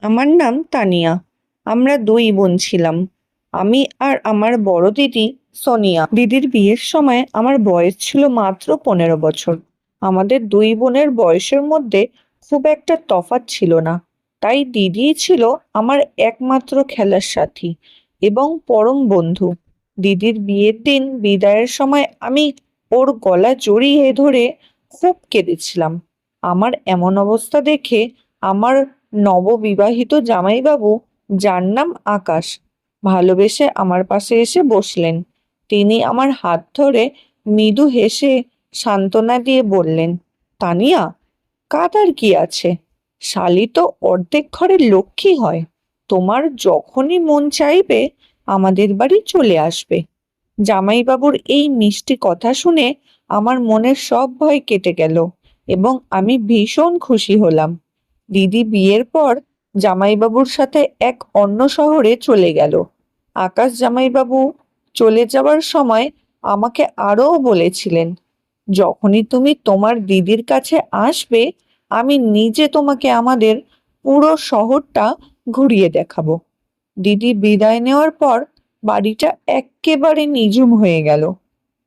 আমার নাম তানিয়া। আমরা দুই বোন ছিলাম, আমি আর আমার বড় দিদি সোনিয়া। দিদির বিয়ের সময় আমার বয়স ছিল মাত্র 15 বছর। আমাদের দুই বোনের বয়সের মধ্যে খুব একটা তফাৎ ছিল না, তাই দিদিই ছিল আমার একমাত্র খেলার সাথী এবং পরম বন্ধু। দিদির বিয়ের দিন বিদায়ের সময় আমি ওর গলা জড়িয়ে ধরে খুব কেঁদেছিলাম। আমার এমন অবস্থা দেখে আমার নববিবাহিত জামাইবাবু, যার নাম আকাশ, ভালোবেসে আমার পাশে এসে বসলেন। তিনি আমার হাত ধরে মৃদু হেসে সান্ত্বনা দিয়ে বললেন, তানিয়া, কাঁদার কি আছে? শালি তো অর্ধেক ঘরের লক্ষ্মী হয়। তোমার যখনই মন চাইবে আমাদের বাড়ি চলে আসবে। জামাইবাবুর এই মিষ্টি কথা শুনে আমার মনের সব ভয় কেটে গেল এবং আমি ভীষণ খুশি হলাম। দিদি বিয়ের পর জামাইবাবুর সাথে এক অন্য শহরে চলে গেল। আকাশ জামাইবাবু চলে যাওয়ার সময় আমাকে আরও বলেছিলেন, যখনই তুমি তোমার দিদির কাছে আসবে আমি নিজে তোমাকে আমাদের পুরো শহরটা ঘুরিয়ে দেখাবো। দিদি বিদায় নেওয়ার পর বাড়িটা এক্কেবারে নিঝুম হয়ে গেল।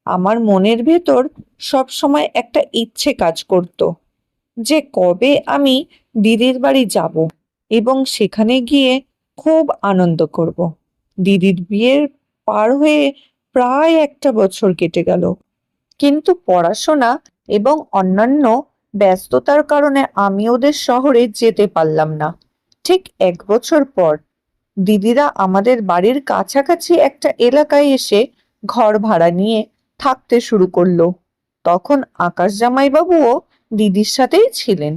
আমার মনের ভেতর সব সময় একটা ইচ্ছে কাজ করত যে কবে আমি দিদির বাড়ি যাব এবং সেখানে গিয়ে খুব আনন্দ করব। দিদির বিয়ের পার হয়ে প্রায় 1 বছর কেটে গেল, কিন্তু পড়াশোনা এবং অন্যান্য ব্যস্ততার কারণে আমি ওদের শহরে যেতে পারলাম না। ঠিক 1 বছর পর দিদিরা আমাদের বাড়ির কাছাকাছি একটা এলাকায় এসে ঘর ভাড়া নিয়ে থাকতে শুরু করলো। তখন আকাশ জামাইবাবুও দিদির সাথেই ছিলেন।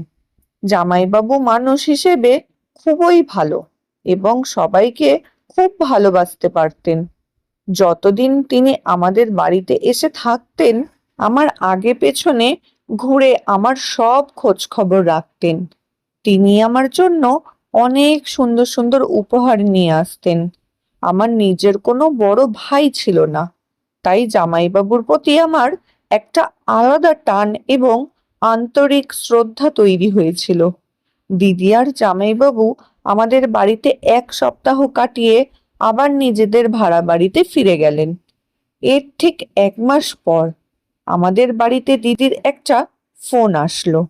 জামাইবাবু মানুষ হিসেবে খুবই ভালো এবং সবাইকে খুব ভালোবাসতে পারতেন। যতদিন তিনি আমাদের বাড়িতে এসে থাকতেন আমার আগে পেছনে ঘুরে আমার সব খোঁজ খবর রাখতেন। তিনি আমার জন্য অনেক সুন্দর সুন্দর উপহার নিয়ে আসতেন। আমার নিজের কোনো বড় ভাই ছিল না, তাই জামাইবাবুর প্রতি আমার একটা আলাদা টান এবং আন্তরিক শ্রদ্ধা তৈরি হয়েছিল। দিদি আর জামাইবাবু আমাদের বাড়িতে 1 সপ্তাহ কাটিয়ে আবার নিজেদের ভাড়া বাড়িতে ফিরে গেলেন। এর ঠিক 1 মাস পর আমাদের বাড়িতে দিদির একটা ফোন আসলো।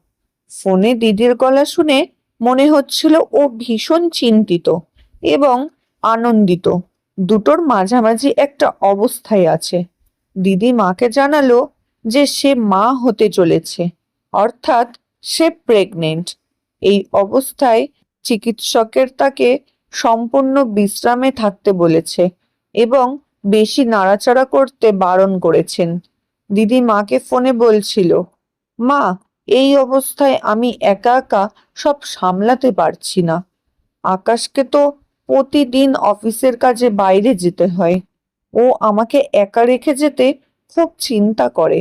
ফোনে দিদির গলা শুনে মনে হচ্ছিল ও ভীষণ চিন্তিত এবং আনন্দিত, দুটোর মাঝামাঝি একটা অবস্থায় আছে। দিদি মাকে জানালো যে সে মা হতে চলেছে, অর্থাৎ সে প্রেগনেন্ট। এই অবস্থায় চিকিৎসকের তাকে সম্পূর্ণ বিশ্রামে থাকতে বলেছে এবং বেশি নাড়াচাড়া করতে বারণ করেছেন। দিদি মাকে ফোনে বলছিল, মা, এই অবস্থায় আমি একা একা সব সামলাতে পারছি না। আকাশকে তো প্রতিদিন অফিসের কাজে বাইরে যেতে হয়। ও আমাকে একা রেখে যেতে খুব চিন্তা করে।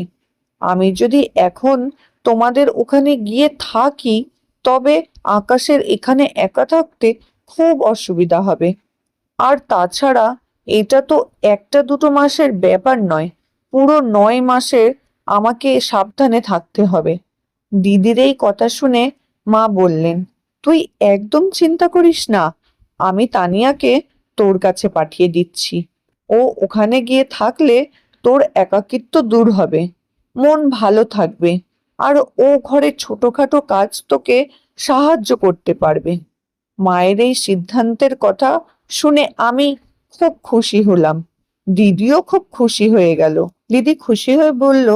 আমি যদি এখন তোমাদের ওখানে গিয়ে থাকি তবে আকাশের এখানে একা থাকতে খুব অসুবিধা হবে। আর তাছাড়া এটা তো 1-2 মাসের ব্যাপার নয়, পুরো 9 মাসের আমাকে সাবধানে থাকতে হবে। দিদির এই কথা শুনে মা বললেন, তুই একদম চিন্তা করিস না, আমি তানিয়াকে তোর কাছে পাঠিয়ে দিচ্ছি। ও ওখানে গিয়ে থাকলে তোর একাকিত্ব দূর হবে, মন ভালো থাকবে, আর ও ঘরে ছোটখাটো কাজ তোকে সাহায্য করতে পারবে। মায়ের এই সিদ্ধান্তের কথা শুনে আমি খুব খুশি হলাম। দিদিও খুব খুশি হয়ে গেল। দিদি খুশি হয়ে বলল,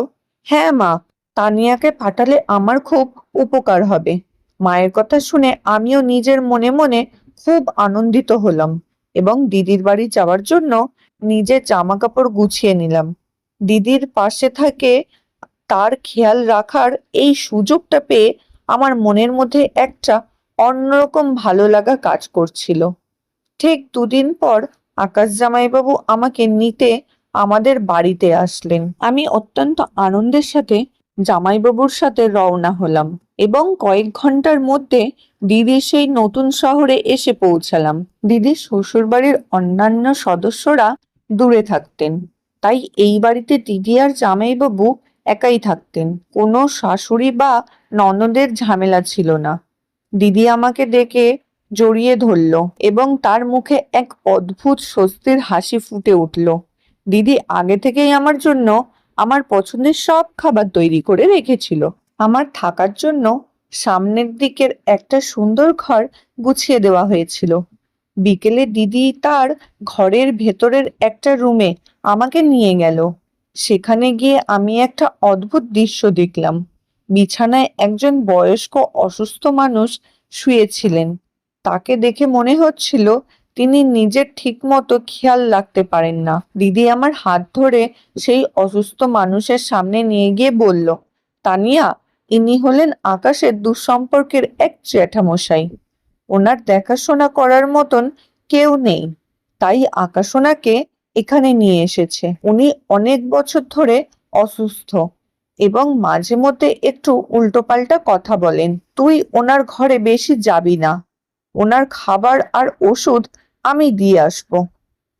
হ্যাঁ মা, তানিয়াকে পাঠালে আমার খুব উপকার হবে। মায়ের কথা শুনে আমিও নিজের মনে মনে খুব আনন্দিত হলাম এবং দিদির বাড়ি যাওয়ার জন্য নিজের জামা কাপড় গুছিয়ে নিলাম। দিদির পাশে থাকে তার খেয়াল রাখার এই সুযোগটা পেয়ে আমার মনের মধ্যে একটা অন্যরকম ভালো লাগা কাজ করছিল। ঠিক 2 দিন পর আকাশ জামাইবাবু আমাকে নিতে আমাদের বাড়িতে আসলেন। আমি অত্যন্ত আনন্দের সাথে জামাইবাবুর সাথে রওনা হলাম এবং কয়েক ঘন্টার মধ্যে দিদির সেই নতুন শহরে এসে পৌঁছালাম। দিদির শ্বশুরবাড়ির অন্যান্য সদস্যরা দূরে থাকতেন, তাই এই বাড়িতে দিদি আর জামাইবাবু একাই থাকতেন। কোনো শাশুড়ি বা ননদের ঝামেলা ছিল না। দিদি আমাকে ডেকে জড়িয়ে ধরল এবং তার মুখে এক অদ্ভুত স্বস্তির হাসি ফুটে উঠল। দিদি আগে থেকেই আমার জন্য আমার পছন্দের সব খাবার তৈরি করে রেখেছিল। আমার থাকার জন্য সামনের দিকের একটা সুন্দর ঘর গুছিয়ে দেওয়া হয়েছিল। বিকেলে দিদি তার ঘরের ভেতরের একটা রুমে আমাকে নিয়ে গেল। সেখানে গিয়ে আমি একটা অদ্ভুত দৃশ্য দেখলাম। বিছানায় একজন বয়স্ক অসুস্থ মানুষ শুয়েছিলেন। তাকে দেখে মনে হচ্ছিল তিনি নিজের ঠিক মতো খেয়াল রাখতে পারেন না। দিদি আমার হাত ধরে সেই অসুস্থ মানুষের সামনে নিয়ে গিয়ে বলল, তানিয়া, ইনি হলেন আকাশের দুঃসম্পর্কের এক জ্যাঠামশাই। ওনার দেখাশোনা করার মতন কেউ নেই, তাই আকাশ ওনাকে এখানে নিয়ে এসেছে। উনি অনেক বছর ধরে অসুস্থ এবং মাঝে মধ্যে একটু উল্টোপাল্টা কথা বলেন। তুই ওনার ঘরে বেশি যাবি না। ওনার খাবার আর ওষুধ আমি দিয়ে আসবো।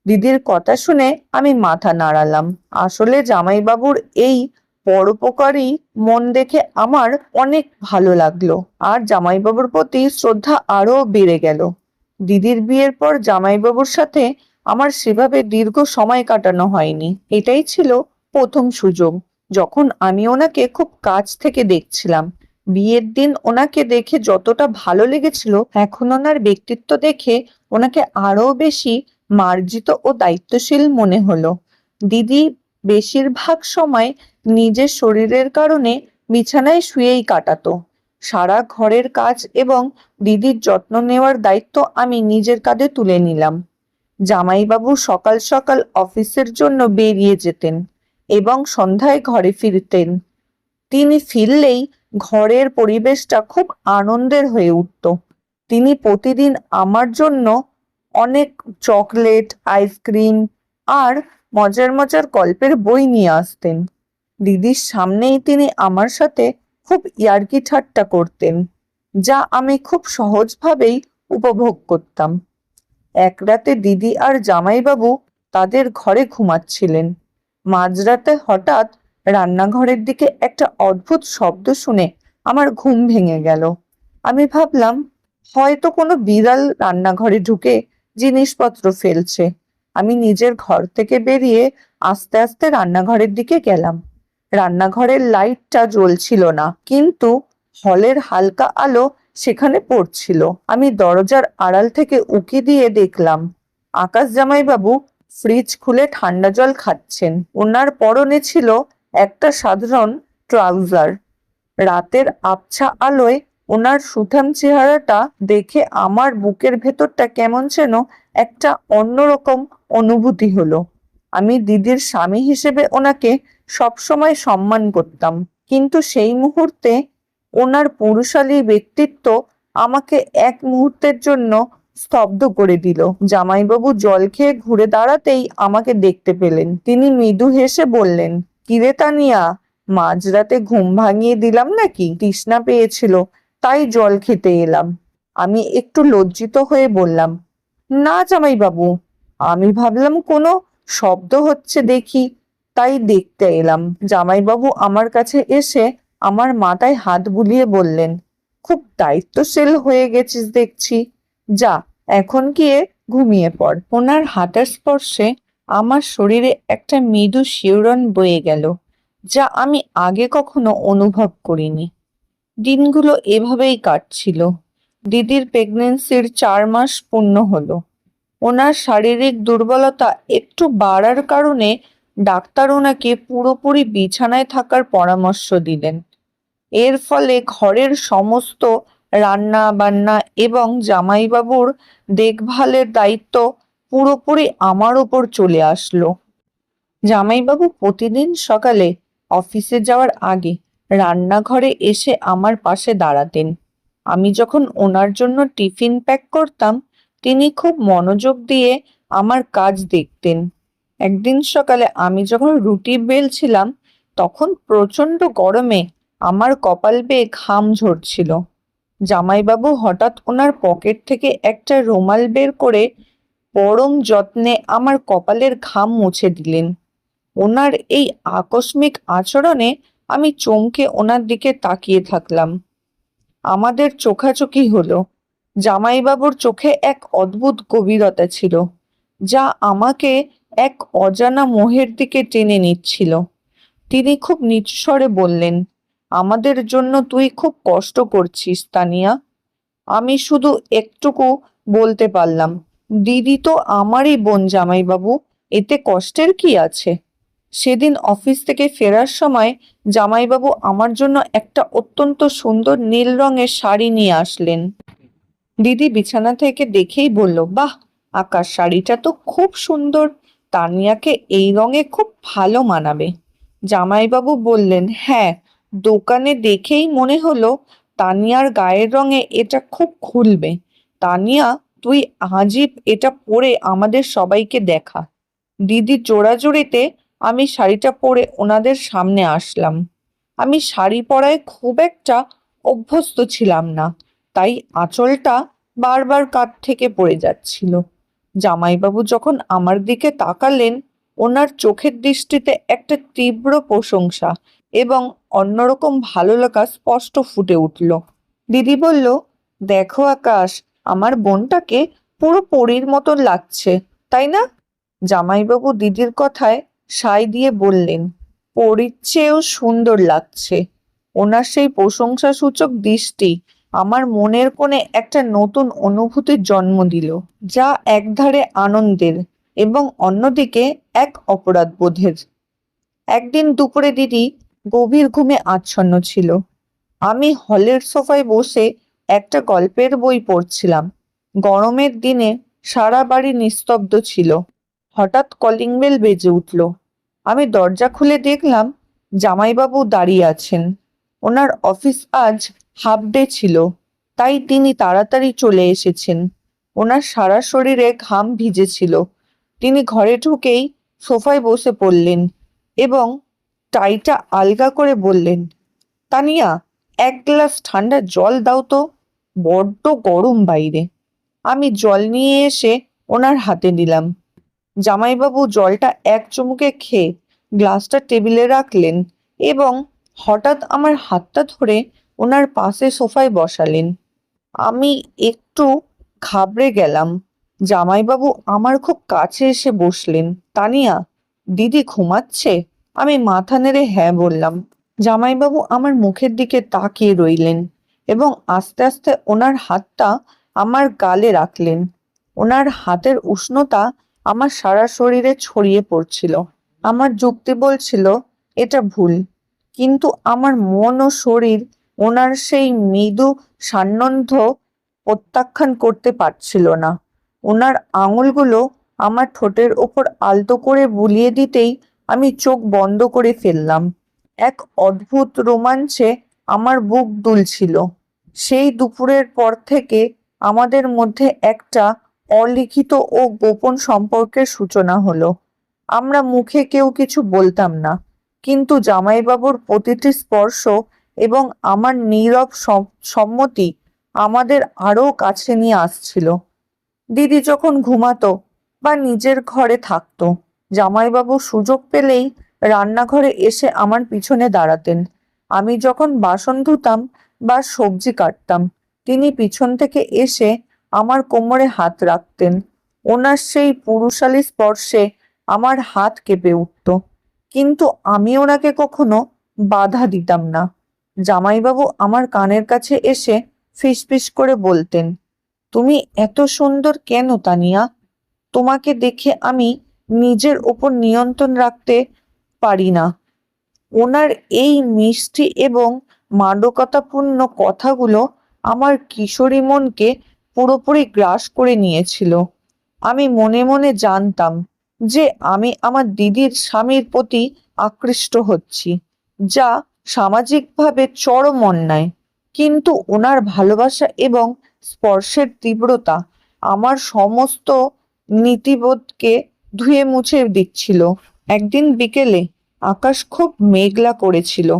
দিদির কথা শুনে আমি মাথা নাড়ালাম। আসলে জামাইবাবুর এই পরোপকারী মন দেখে আমার অনেক ভালো লাগলো, আর জামাইবাবুর প্রতি শ্রদ্ধা আরো বেড়ে গেল। দিদির বিয়ের পর জামাইবাবুর সাথে আমার সেভাবে দীর্ঘ সময় কাটানো হয়নি। এটাই ছিল প্রথম সুযোগ, যখন আমি ওনাকে খুব কাছ থেকে দেখছিলাম। বিয়ের দিন ওনাকে দেখে যতটা ভালো লেগেছিল, এখন ওনার ব্যক্তিত্ব দেখে ওনাকে আরো বেশি মার্জিত ও দায়িত্বশীল মনে হলো। দিদি বেশিরভাগ সময় নিজের শরীরের কারণে বিছানায় শুয়েই কাটাতো। সারা ঘরের কাজ এবং দিদির যত্ন নেওয়ার দায়িত্ব আমি নিজের কাঁধে তুলে নিলাম। জামাইবাবু সকাল সকাল অফিসের জন্য বেরিয়ে যেতেন এবং সন্ধ্যায় ঘরে ফিরতেন। তিনি ফিরলেই ঘরের পরিবেশটা খুব আনন্দের হয়ে উঠত। তিনি প্রতিদিন আমার জন্য অনেক চকলেট, আইসক্রিম আর মজার মজার গল্পের বই নিয়ে আসতেন। দিদির সামনেই তিনি আমার সাথে খুব ইয়ার্কি ঠাট্টা করতেন, যা আমি খুব সহজভাবেই উপভোগ করতাম। এক রাতে দিদি আর জামাইবাবু তাদের ঘরে ঘুমাচ্ছিলেন। মাঝরাতে হঠাৎ রান্নাঘরের দিকে একটা অদ্ভুত শব্দ শুনে আমার ঘুম ভেঙে গেল। আমি ভাবলাম হয়তো কোনো বিড়াল রান্নাঘরে ঢুকে জিনিসপত্র ফেলছে। আমি নিজের ঘর থেকে বেরিয়ে আস্তে আস্তে রান্নাঘরের দিকে গেলাম। রান্নাঘরের লাইটটা জ্বলছিল না, কিন্তু হলের হালকা আলো সেখানে পড়ছিল। আমি দরজার আড়াল থেকে উঁকি দিয়ে দেখলাম আকাশ জামাইবাবু ফ্রিজ খুলে ঠান্ডা জল খাচ্ছেন। ওনার পরনে ছিল একটা সাধারণ ট্রাউজার। রাতের আবছা আলোয় ওনার সুঠাম চেহারাটা দেখে আমার বুকের ভেতরটা কেমন যেন একটা অন্যরকম অনুভূতি হলো। আমি দিদির স্বামী হিসেবে ওনাকে সবসময় সম্মান করতাম, কিন্তু সেই মুহূর্তে ওনার পুরুষালী ব্যক্তিত্ব আমাকে এক মুহূর্তের জন্য স্তব্ধ করে দিল। জামাইবাবু জল খেয়ে ঘুরে দাঁড়াতেই আমাকে দেখতে পেলেন। তিনি মৃদু হেসে বললেন, কিরে তানিয়া, মাঝরাতে ঘুম ভাঙিয়ে দিলাম নাকি? তৃষ্ণা পেয়েছিল তাই জল খেতে এলাম। আমি একটু লজ্জিত হয়ে বললাম, না জামাইবাবু, আমি ভাবলাম কোনো শব্দ হচ্ছে দেখি, তাই দেখতে এলাম। জামাইবাবু আমার কাছে এসে আমার মাথায় হাত বুলিয়ে বললেন, খুব দায়িত্বশীল হয়ে গেছিস দেখছি, যা এখন গিয়ে ঘুমিয়ে পড়। ওনার হাতের স্পর্শে আমার শরীরে একটা মৃদু শিহরণ বয়ে গেল, যা আমি আগে কখনো অনুভব করিনি। দিনগুলো এভাবেই কাটছিল। দিদির প্রেগনেন্সির 4 মাস পূর্ণ হলো। ওনার শারীরিক দুর্বলতা একটু বাড়ার কারণে ডাক্তার ওনাকে পুরোপুরি বিছানায় থাকার পরামর্শ দিলেন। এর ফলে ঘরের সমস্ত রান্না বান্না এবং জামাইবাবুর দেখভালের দায়িত্ব পুরোপুরি আমার উপর চলে আসলো। জামাইবাবু প্রতিদিন সকালে অফিসে যাওয়ার আগে রান্নাঘরে এসে আমার পাশে দাঁড়াতেন। আমি যখন ওনার জন্য টিফিন প্যাক করতাম, তিনি খুব মনোযোগ দিয়ে আমার কাজ দেখতেন। একদিন সকালে আমি যখন রুটি বেলছিলাম, তখন প্রচন্ড গরমে আমার কপাল বেয়ে ঘাম ঝরছিল। জামাইবাবু হঠাৎ ওনার পকেট থেকে একটা রুমাল বের করে পরম যত্নে আমার কপালের ঘাম মুছে দিলেন। ওনার এই আকস্মিক আচরণে আমি চমকে ওনার দিকে তাকিয়ে থাকলাম। আমাদের চোখাচোখি হলো। জামাইবাবুর চোখে এক অদ্ভুত গভীরতা ছিল, যা আমাকে এক অজানা মোহের দিকে টেনে নিচ্ছিল। তিনি খুব নিচু স্বরে বললেন, আমাদের জন্য তুই খুব কষ্ট করছিস তানিয়া। আমি শুধু একটুকু বলতে পারলাম, দিদি তো আমারই বোন জামাইবাবু, এতে কষ্টের কি আছে? সেদিন অফিস থেকে ফেরার সময় জামাইবাবু আমার জন্য একটা অত্যন্ত সুন্দর নীল রঙের শাড়ি নিয়ে আসলেন। দিদি বিছানা থেকে দেখেই বলল, বাহ আকাশ, শাড়িটা তো খুব সুন্দর, তানিয়াকে এই রঙে খুব ভালো মানাবে। জামাইবাবু বললেন, হ্যাঁ, দোকানে দেখেই মনে হলো তানিয়ার গায়ের রঙে এটা খুব খুলবে। তানিয়া, তুই আজই এটা পরে আমাদের সবাইকে দেখা। দিদির জোড়াজুড়িতে আমি শাড়িটা পরে ওনাদের সামনে আসলাম। আমি শাড়ি পরায় খুব একটা অভ্যস্ত ছিলাম না, তাই আঁচলটা বারবার কাঁধ থেকে পড়ে যাচ্ছিল। জামাইবাবু যখন আমার দিকে তাকালেন, ওনার চোখের দৃষ্টিতে একটা তীব্র প্রশংসা এবং অন্যরকম ভালো লাগা স্পষ্ট ফুটে উঠল। দিদি বলল, দেখো আকাশ, আমার বোনটাকে পুরো পরীর মতন লাগছে, তাই না? জামাইবাবু দিদির কথায় সায় দিয়ে বললেন, পরীর চেয়েও সুন্দর লাগছে। ওনার সেই প্রশংসাসূচক দৃষ্টি আমার মনের কোণে একটা নতুন অনুভূতির জন্ম দিল, যা একধারে আনন্দের এবং অন্যদিকে এক অপরাধ বোধের। একদিন দুপুরে দিদি গভীর ঘুমে আচ্ছন্ন ছিল। আমি হলের সোফায় বসে একটা গল্পের বই পড়ছিলাম। গরমের দিনে সারা বাড়ি নিস্তব্ধ ছিল। হঠাৎ কলিং বেল বেজে উঠল। আমি দরজা খুলে দেখলাম জামাইবাবু দাঁড়িয়ে আছেন। ওনার অফিস আজ হাফ ডে ছিল, তাই তিনি তাড়াতাড়ি চলে এসেছেন। ওনার সারা শরীরে ঘাম ভিজেছিল। তিনি ঘরে ঢুকেই সোফায় বসে পড়লেন এবং টাইটা আলগা করে বললেন, তানিয়া, এক গ্লাস ঠান্ডা জল দাও তো, বড্ড গরম বাইরে। আমি জল নিয়ে এসে ওনার হাতে দিলাম। জামাইবাবু জলটা এক চুমুকে খেয়ে গ্লাসটা টেবিলে রাখলেন এবং হঠাৎ আমার হাতটা ধরে ওনার পাশে সোফায় বসালেন। আমি একটু ঘাবড়ে গেলাম। জামাইবাবু আমার খুব কাছে এসে বসলেন। তানিয়া, দিদি ঘুমাচ্ছে? আমি মাথা নেড়ে হ্যাঁ বললাম। জামাইবাবু আমার মুখের দিকে তাকিয়ে রইলেন এবং আস্তে আস্তে ওনার হাতটা আমার গালে রাখলেন। ওনার হাতের উষ্ণতা আমার সারা শরীরে ছড়িয়ে পড়ছিল। আমার যুক্তি বলছিল এটা ভুল, কিন্তু আমার মন ও শরীর ওনার সেই মৃদু সান্নিধ্য প্রত্যাখ্যান করতে পারছিল না। ওনার আঙুলগুলো আমার ঠোঁটের ওপর আলতো করে বুলিয়ে দিতেই আমি চোখ বন্ধ করে ফেললাম। এক অদ্ভুত রোমাঞ্চে আমার বুক দুলছিল। সেই দুপুরের পর থেকে আমাদের মধ্যে একটা অলিখিত ও গোপন সম্পর্কের সূচনা হলো। আমরা মুখে কেউ কিছু বলতাম না, কিন্তু জামাইবাবুর প্রতিটি স্পর্শ এবং আমার নীরব সম্মতি আমাদের আরো কাছে নিয়ে আসছিল। দিদি যখন ঘুমাতো বা নিজের ঘরে থাকতো, জামাইবাবু সুযোগ পেলেই রান্নাঘরে এসে আমার পিছনে দাঁড়াতেন। আমি যখন বাসন ধুতাম বা সবজি কাটতাম, তিনি পিছন থেকে এসে আমার কোমরে হাত রাখতেন। ওনার সেই পুরুষালী স্পর্শে আমার হাত কেঁপে উঠত, কিন্তু আমি ওনাকে কখনো বাধা দিতাম না। জামাইবাবু আমার কানের কাছে এসে ফিসফিস করে বলতেন, তুমি এত সুন্দর কেন তানিয়া? তোমাকে দেখে আমি নিজের ওপর নিয়ন্ত্রণ রাখতে পারি না। ওনার এই মিষ্টি এবং মাদকতাপূর্ণ কথাগুলো আমার কিশোরী মনকে পুরোপুরি গ্রাস করে নিয়েছিল। আমি মনে মনে জানতাম যে আমি আমার দিদির স্বামীর প্রতি আকৃষ্ট হচ্ছি, যা সামাজিকভাবে চরম অন্যায়, কিন্তু ওনার ভালোবাসা এবং স্পর্শের তীব্রতা আমার সমস্ত নীতিবোধকে ধুয়ে মুছে দিচ্ছিল। একদিন বিকেলে আকাশ খুব মেঘলা করেছিল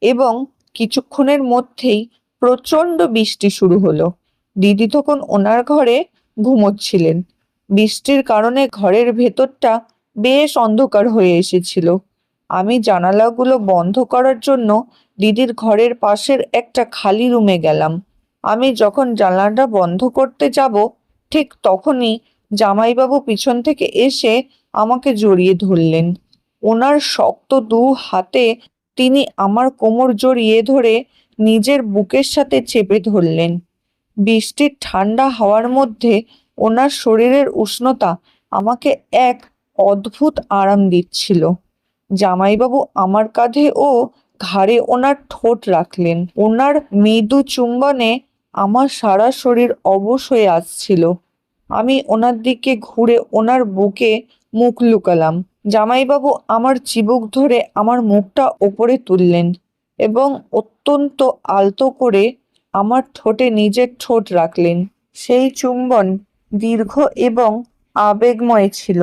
এবং কিছুক্ষণের মধ্যেই প্রচন্ড বৃষ্টি শুরু হলো। দিদি তখন ওনার ঘরে ঘুমোচ্ছিলেন। বৃষ্টির কারণে ঘরের ভেতরটা বেশ অন্ধকার হয়ে এসেছিল। আমি জানালাগুলো বন্ধ করার জন্য দিদির ঘরের পাশের একটা খালি রুমে গেলাম আমি যখন জানালাটা বন্ধ করতে যাব, ঠিক তখনই জামাইবাবু পিছন থেকে এসে আমাকে জড়িয়ে ধরলেন। ওনার শক্ত দু হাতে তিনি আমার কোমর জড়িয়ে ধরে নিজের বুকের সাথে চেপে ধরলেন। বৃষ্টির ঠান্ডা হাওয়ার মধ্যে ওনার শরীরের উষ্ণতা আমাকে এক অদ্ভুত আরাম দিচ্ছিল। জামাইবাবু আমার কাঁধে ও ঘাড়ে ওনার ঠোঁট রাখলেন। ওনার মৃদু চুম্বনে আমার সারা শরীর অবশ হয়ে আসছিল। আমি ওনার দিকে ঘুরে ওনার বুকে মুখ লুকালাম। জামাইবাবু আমার চিবুক ধরে আমার মুখটা ওপরে তুললেন এবং অত্যন্ত আলতো করে আমার ঠোঁটে নিজের ঠোঁট রাখলেন। সেই চুম্বন দীর্ঘ এবং আবেগময় ছিল।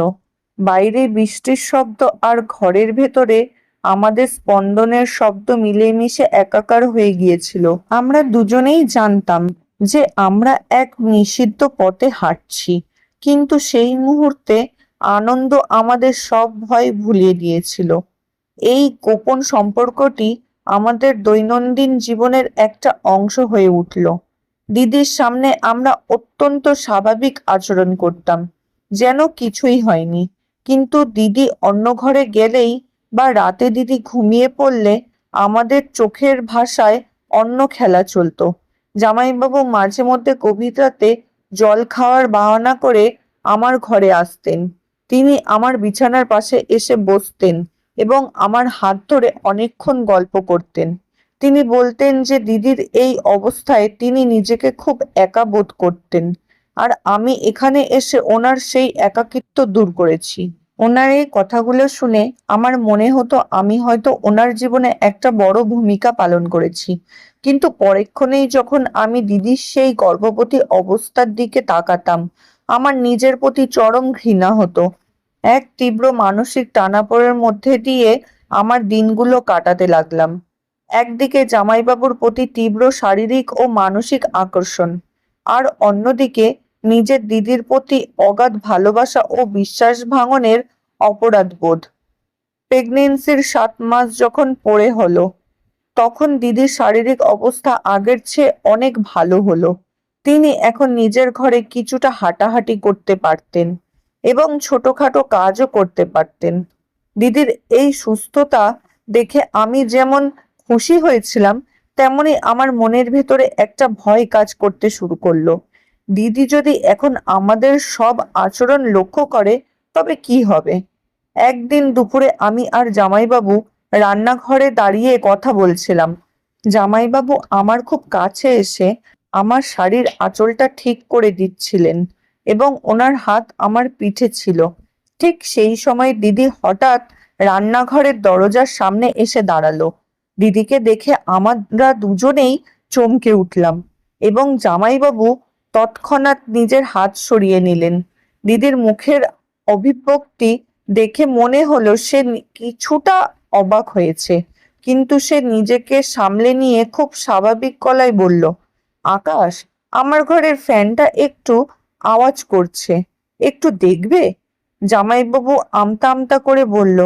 বাইরে বৃষ্টির শব্দ আর ঘরের ভেতরে আমাদের স্পন্দনের শব্দ মিলেমিশে একাকার হয়ে গিয়েছিল। আমরা দুজনেই জানতাম যে আমরা এক নিষিদ্ধ পথে হাঁটছি, কিন্তু সেই মুহূর্তে আনন্দ আমাদের সব ভয় ভুলিয়ে দিয়েছিল। এই গোপন সম্পর্কটি আমাদের দৈনন্দিন জীবনের একটা অংশ হয়ে উঠল। দিদির সামনে আমরা অত্যন্ত স্বাভাবিক আচরণ করতাম, যেন কিছুই হয়নি। কিন্তু দিদি অন্য ঘরে গেলেই বা রাতে দিদি ঘুমিয়ে পড়লে আমাদের চোখের ভাষায় অন্য খেলা চলতো। জামাইবাবু মাঝে মধ্যে গভীর রাতে জল খাওয়ার বাহানা করে আমার ঘরে আসতেন। তিনি আমার বিছানার পাশে এসে বসতেন এবং আমার হাত ধরে অনেকক্ষণ গল্প করতেন। তিনি বলতেন যে দিদির এই অবস্থায় তিনি নিজেকে খুব একা বোধ করতেন, আর আমি এখানে এসে ওনার সেই একাকিত্ব দূর করেছি। ওনার এই কথাগুলো শুনে আমার মনে হতো আমি হয়তো ওনার জীবনে একটা বড় ভূমিকা পালন করেছি। কিন্তু পরক্ষণেই যখন আমি দিদির সেই গর্ভবতী অবস্থার দিকে তাকাতাম, আমার নিজের প্রতি চরম ঘৃণা হতো। এক তীব্র মানসিক টানাপোড়েনের মধ্যে দিয়ে আমার দিনগুলো কাটাতে লাগলাম। একদিকে জামাইবাবুর প্রতি তীব্র শারীরিক ও মানসিক আকর্ষণ, আর অন্যদিকে নিজের দিদির প্রতি অগাধ ভালোবাসা ও বিশ্বাস ভাঙনের অপরাধ বোধ। প্রেগনেন্সির 7 মাস যখন পড়ে হলো, তখন দিদির শারীরিক অবস্থা আগের চেয়ে অনেক ভালো হলো। তিনি এখন নিজের ঘরে কিছুটা হাঁটাহাঁটি করতে পারতেন এবং ছোটখাটো কাজও করতে পারতেন। দিদির এই সুস্থতা দেখে আমি যেমন খুশি হয়েছিলাম, তেমনি আমার মনের ভেতরে একটা ভয় কাজ করতে শুরু করলো। দিদি যদি এখন আমাদের সব আচরণ লক্ষ্য করে, তবে কি হবে? একদিন দুপুরে আমি আর জামাইবাবু রান্নাঘরে দাঁড়িয়ে কথা বলছিলাম। জামাইবাবু আমার খুব কাছে এসে আমার শাড়ির আঁচলটা ঠিক করে দিচ্ছিলেন এবং ওনার হাত আমার পিঠে ছিল। ঠিক সেই সময় দিদি হঠাৎ রান্নাঘরের দরজার সামনে এসে দাঁড়ালো। দিদিকে দেখে আমরা দুজনেই চমকে উঠলাম এবং জামাইবাবু তৎক্ষণাৎ নিজের হাত সরিয়ে নিলেন। দিদির মুখের অভিব্যক্তি দেখে মনে হলো সে কিছুটা অবাক হয়েছে, কিন্তু সে নিজেকে সামলে নিয়ে খুব স্বাভাবিক গলায় বলল, আকাশ, আমার ঘরের ফ্যানটা একটু আওয়াজ করছে, একটু দেখবে? জামাইবাবু আমতা আমতা করে বলল,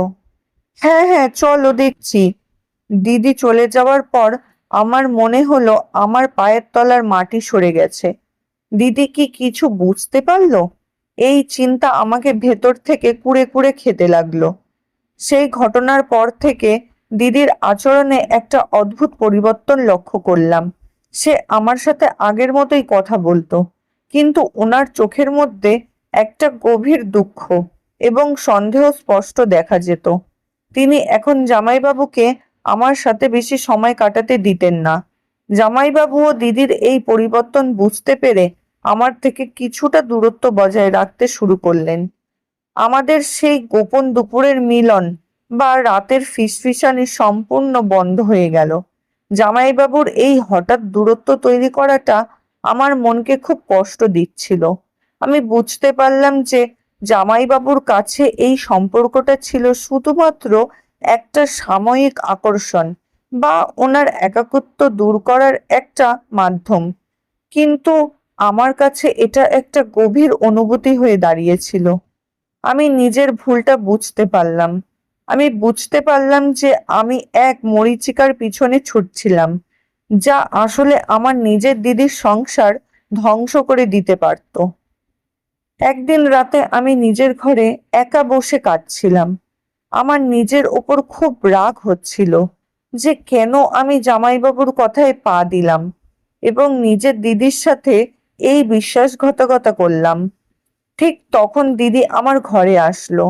হ্যাঁ হ্যাঁ চলো দেখছি। দিদি চলে যাওয়ার পর আমার মনে হলো আমার পায়ের তলার মাটি সরে গেছে। দিদি কি কিছু বুঝতে পারলো? এই চিন্তা আমাকে ভেতর থেকে কুড়ে কুড়ে খেতে লাগলো। সেই ঘটনার পর থেকে দিদির আচরণে একটা অদ্ভুত পরিবর্তন লক্ষ্য করলাম। সে আমার সাথে আগের মতোই কথা বলতো, কিন্তু ওনার চোখের মধ্যে একটা গভীর দুঃখ এবং সন্দেহ স্পষ্ট দেখা যেত। তিনি এখন জামাইবাবুকে আমার সাথে বেশি সময় কাটাতে দিতেন না। জামাইবাবুও দিদির এই পরিবর্তন বুঝতে পেরে আমার থেকে কিছুটা দূরত্ব বজায় রাখতে শুরু করলেন। আমাদের সেই গোপন দুপুরের মিলন বা রাতের ফিসফিসানি সম্পূর্ণ বন্ধ হয়ে গেল। জামাইবাবুর এই হঠাৎ দূরত্ব তৈরি করাটা আমার মনকে খুব কষ্ট দিচ্ছিল। আমি বুঝতে পারলাম যে জামাইবাবুর কাছে এই সম্পর্কটা ছিল শুধুমাত্র একটা সাময়িক আকর্ষণ বা ওনার একাকিত্ব দূর করার একটা মাধ্যম, কিন্তু আমার কাছে এটা একটা গভীর অনুভূতি হয়ে দাঁড়িয়েছিল। আমি নিজের ভুলটা বুঝতে পারলাম। আমি বুঝতে পারলাম যে আমি এক মরীচিকার পিছনে ছুটছিলাম, যা আসলে আমার নিজের দিদির সংসার ধ্বংস করে দিতে পারত। একদিন রাতে আমি নিজের ঘরে একা বসে কাঁদছিলাম। আমার নিজের ওপর খুব রাগ হচ্ছিল যে কেন আমি জামাইবাবুর কথায় পা দিলাম এবং নিজের দিদির সাথে এই বিশ্বাসঘাতকতা করলাম। ঠিক তখন দিদি আমার ঘরে আসলো।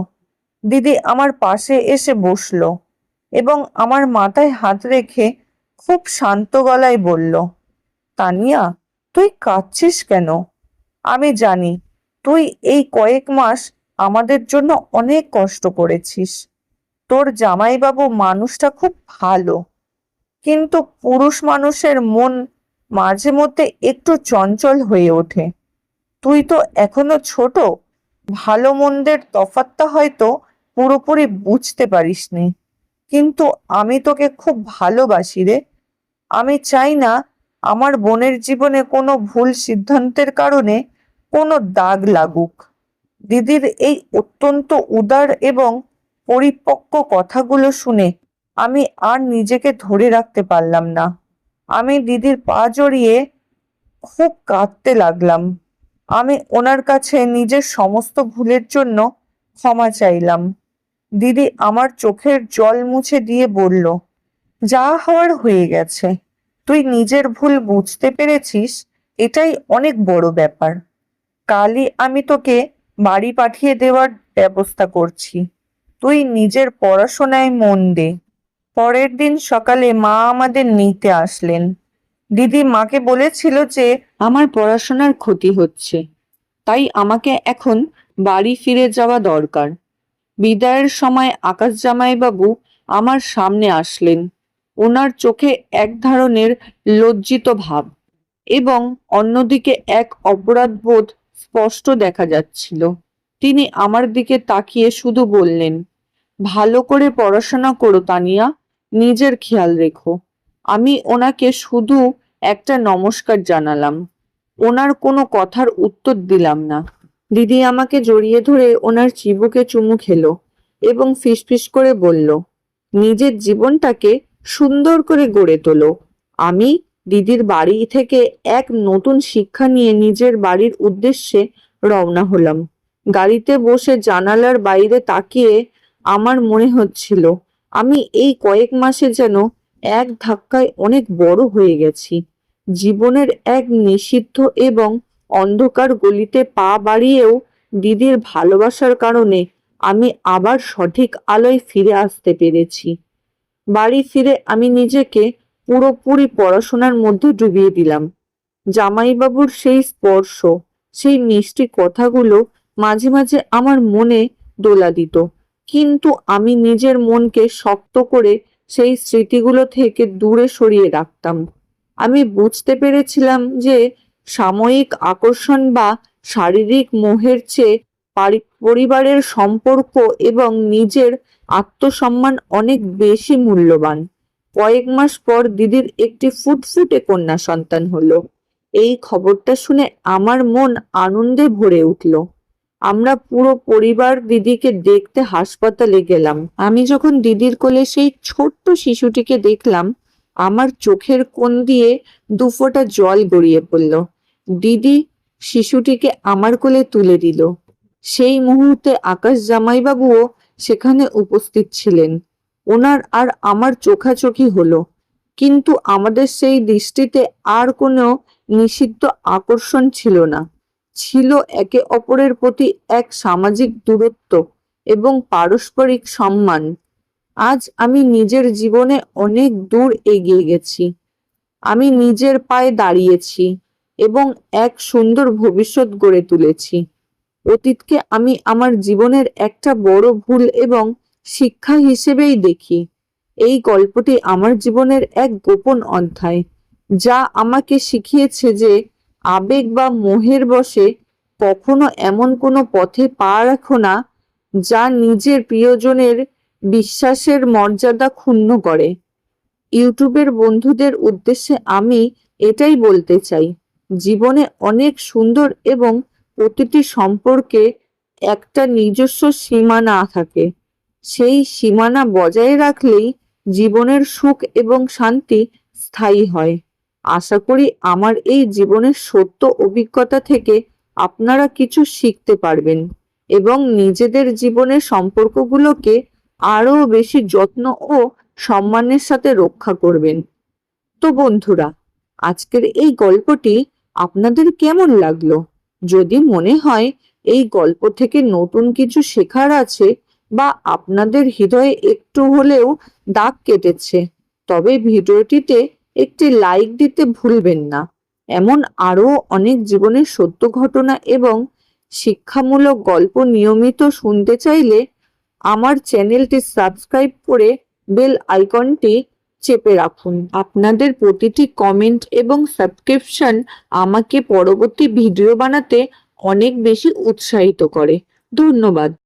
দিদি আমার পাশে এসে বসলো এবং আমার মাথায় হাত রেখে খুব শান্ত গলায় বলল, তানিয়া, তুই কাঁদছিস কেন? আমি জানি তুই এই কয়েক মাস আমাদের জন্য অনেক কষ্ট করেছিস। তোর জামাইবাবু মানুষটা খুব ভালো, কিন্তু পুরুষ মানুষের মন মাঝে মধ্যে একটু চঞ্চল হয়ে ওঠে। তুই তো এখনো ছোট, ভালো মন্দের তফাৎটা হয়তো পুরোপুরি বুঝতে পারিসনি, কিন্তু আমি তোকে খুব ভালোবাসি রে। আমি চাই না আমার বোনের জীবনে কোনো ভুল সিদ্ধান্তের কারণে কোনো দাগ লাগুক। দিদির এই অত্যন্ত উদার এবং পরিপক্ক কথাগুলো শুনে আমি আর নিজেকে ধরে রাখতে পারলাম না। আমি দিদির পা জড়িয়ে খুব কাঁদতে লাগলাম। আমি ওনার কাছে নিজের সমস্ত ভুলের জন্য ক্ষমা চাইলাম। দিদি আমার চোখের জল মুছে দিয়ে বলল, যা হওয়ার হয়ে গেছে, তুই নিজের ভুল বুঝতে পেরেছিস, এটাই অনেক বড় ব্যাপার। কালই আমি তোকে বাড়ি পাঠিয়ে দেওয়ার ব্যবস্থা করছি। তুই নিজের পড়াশোনায় মন দে। পরের দিন সকালে মা আমাদের নিতে আসলেন। দিদি মাকে বলেছিল যে আমার পড়াশোনার ক্ষতি হচ্ছে, তাই আমাকে এখন বাড়ি ফিরে যাওয়া দরকার। বিদায়ের সময় আকাশ জামাইবাবু আমার সামনে আসলেন। ওনার চোখে এক ধরনের লজ্জিত ভাব এবং অন্যদিকে এক অপরাধ বোধ স্পষ্ট দেখা যাচ্ছিল। তিনি আমার দিকে তাকিয়ে শুধু বললেন, ভালো করে পড়াশোনা করো তানিয়া, নিজের খেয়াল রেখো। আমি ওনাকে শুধু একটা নমস্কার জানালাম, ওনার কোনো কথার উত্তর দিলাম না। দিদি আমাকে জড়িয়ে ধরে ওনার চিবুকে চুমু খেলো এবং ফিসফিস করে বলল, নিজের জীবনটাকে সুন্দর করে গড়ে তোলো। আমি দিদির বাড়ি থেকে এক নতুন শিক্ষা নিয়ে নিজের বাড়ির উদ্দেশ্যে রওনা হলাম। গাড়িতে বসে জানালার বাইরে তাকিয়ে আমার মনে হচ্ছিল আমি এই কয়েক মাসে যেন এক ধাক্কায় অনেক বড় হয়ে গেছি। জীবনের এক নিষিদ্ধ এবং অন্ধকার গলিতে পা বাড়িয়েও দিদির ভালোবাসার কারণে আমি আবার সঠিক আলোয় ফিরে আসতে পেরেছি। বাড়ি ফিরে আমি নিজেকে পুরোপুরি পড়াশোনার মধ্যে ডুবিয়ে দিলাম। জামাইবাবুর সেই স্পর্শ, সেই মিষ্টি কথাগুলো মাঝে মাঝে আমার মনে দোলা দিত, কিন্তু আমি নিজের মনকে শক্ত করে সেই স্মৃতিগুলো থেকে দূরে সরিয়ে রাখতাম। আমি বুঝতে পেরেছিলাম যে সাময়িক আকর্ষণ বা শারীরিক মোহের চেয়ে পরিবারের সম্পর্ক এবং নিজের আত্মসম্মান অনেক বেশি মূল্যবান। কয়েক মাস পর দিদির একটি ফুটফুটে কন্যা সন্তান হলো। এই খবরটা শুনে আমার মন আনন্দে ভরে উঠল। আমরা পুরো পরিবার দিদিকে দেখতে হাসপাতালে গেলাম। আমি যখন দিদির কোলে সেই ছোট্ট শিশুটিকে দেখলাম, আমার চোখের কোণ দিয়ে দুফোঁটা জল গড়িয়ে পড়ল। দিদি শিশুটিকে আমার কোলে তুলে দিল। সেই মুহূর্তে আকাশ জামাইবাবুও সেখানে উপস্থিত ছিলেন। ওনার আর আমার চোখাচোখি হলো, কিন্তু আমাদের সেই দৃষ্টিতে আর কোনো নিষিদ্ধ আকর্ষণ ছিল না। ছিল একে অপরের প্রতি এক সামাজিক দূরত্ব এবং পারস্পরিক সম্মান। আজ আমি নিজের জীবনে অনেক দূর এগিয়ে গেছি। আমি নিজের পায়ে দাঁড়িয়েছি এবং এক সুন্দর ভবিষ্যৎ গড়ে তুলেছি। অতীতকে আমি আমার জীবনের একটা বড় ভুল এবং শিক্ষা হিসেবেই দেখি। এই গল্পটি আমার জীবনের এক গোপন অধ্যায়, যা আমাকে শিখিয়েছে যে আবেগ বা মোহের বশে কখনো এমন কোনো পথে পা রাখো না যা নিজের প্রিয়জনের বিশ্বাসের মর্যাদা ক্ষুণ্ণ করে। ইউটিউবের বন্ধুদের উদ্দেশ্যে আমি এটাই বলতে চাই, জীবনে অনেক সুন্দর এবং প্রতিটি সম্পর্কে একটা নিজস্ব সীমানা থাকে। সেই সীমানা বজায় রাখলেই জীবনের সুখ এবং শান্তি স্থায়ী হয়। আশা করি আমার এই জীবনের সত্য অভিজ্ঞতা থেকে আপনারা কিছু শিখতে পারবেন এবং নিজেদের জীবনের সম্পর্কগুলোকে আরো বেশি যত্ন ও সম্মানের সাথে রক্ষা করবেন। তো বন্ধুরা, আজকের এই গল্পটি আপনাদের কেমন লাগলো? যদি মনে হয় এই গল্প থেকে নতুন কিছু শেখার আছে বা আপনাদের হৃদয়ে একটু হলেও দাগ কেটেছে, তবে ভিডিওটিতে একটি লাইক দিতে ভুলবেন না। এমন আরো অনেক জীবনের সত্য ঘটনা এবং শিক্ষামূলক গল্প নিয়মিত শুনতে চাইলে আমার চ্যানেলটি সাবস্ক্রাইব করে বেল আইকনটি চেপে রাখুন। আপনাদের প্রতিটি কমেন্ট এবং সাবস্ক্রিপশন আমাকে পরবর্তী ভিডিও বানাতে অনেক বেশি উৎসাহিত করে। ধন্যবাদ।